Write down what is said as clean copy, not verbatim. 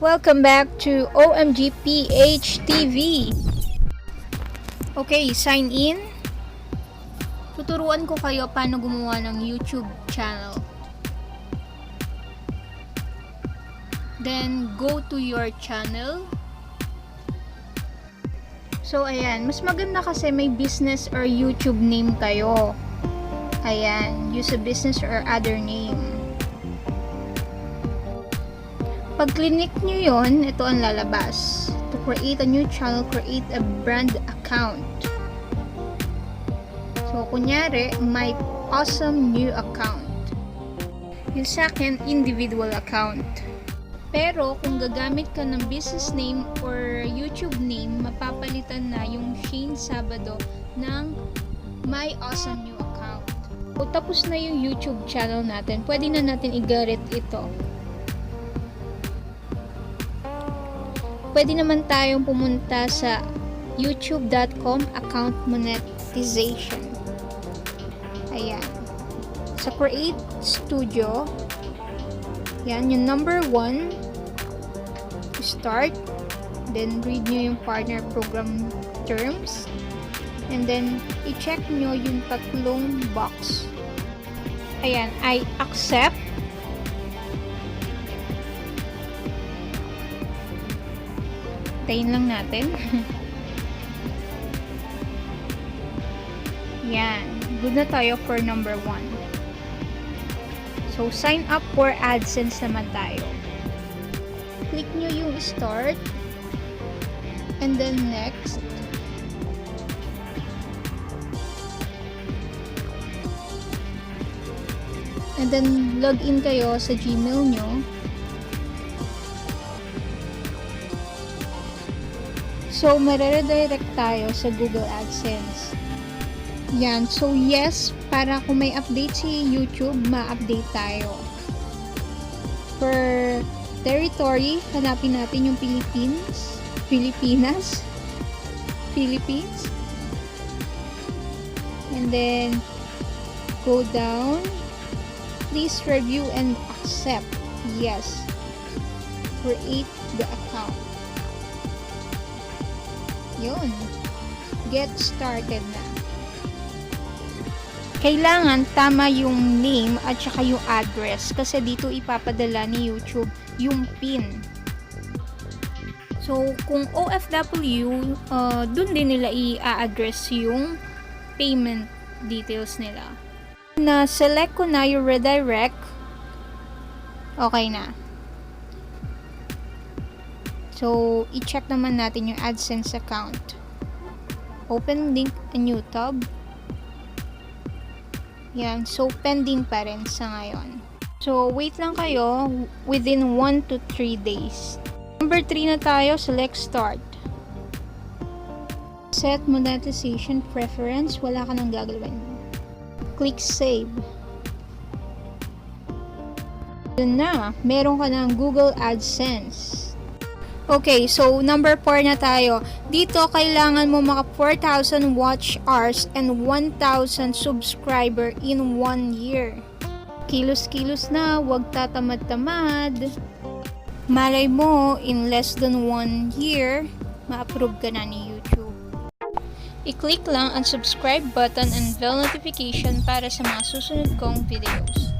Welcome back to OMGPh TV. Okay, sign in. Tuturuan ko kayo paano gumawa ng YouTube channel. Then, go to your channel. So, ayan. Mas maganda kasi may business or YouTube name kayo. Ayan. Use a business or other name. Pag clinic nyo yun, ito ang lalabas. To create a new channel, create a brand account. So, kunyari, my awesome new account. Yung sa akin, individual account. Pero, kung gagamit ka ng business name or YouTube name, mapapalitan na yung Shane Sabado ng my awesome new account. O tapos na yung YouTube channel natin, pwede na natin i-garit ito. Pwede naman tayong pumunta sa youtube.com account monetization. Ayan. Sa Create Studio, yan, yung number 1, start, then read nyo yung partner program terms, and then i-check nyo yung tatlong box. Ayan, I accept. Tayin lang natin. Yan. Good na tayo for number 1. So, sign up for AdSense naman tayo. Click nyo yung start. And then next. And then, log in kayo sa Gmail nyo. So, mareredirect tayo sa Google AdSense. Yan. So, yes, para kung may update si YouTube, ma-update tayo. For territory, hanapin natin yung Philippines. And then, go down. Please review and accept. Yes. Create the account. Yun. Get started na. Kailangan tama yung name at saka yung address kasi dito ipapadala ni YouTube yung PIN. So, kung OFW, dun din nila i-address yung payment details nila. Na-select ko na yung redirect. Okay na. So, i-check naman natin yung AdSense account. Open link, a new tab. Yan. So, pending pa rin sa ngayon. So, wait lang kayo within 1 to 3 days. Number 3 na tayo. Select start. Set monetization preference. Wala ka nang gagawin. Click save. Yun na. Meron ka ng Google AdSense. Okay, so number 4 na tayo. Dito, kailangan mo maka 4,000 watch hours and 1,000 subscriber in 1 year. Kilos-kilos na, huwag tatamad-tamad. Malay mo, in less than 1 year, ma-approve ka na ni YouTube. I-click lang ang subscribe button and bell notification para sa mga susunod kong videos.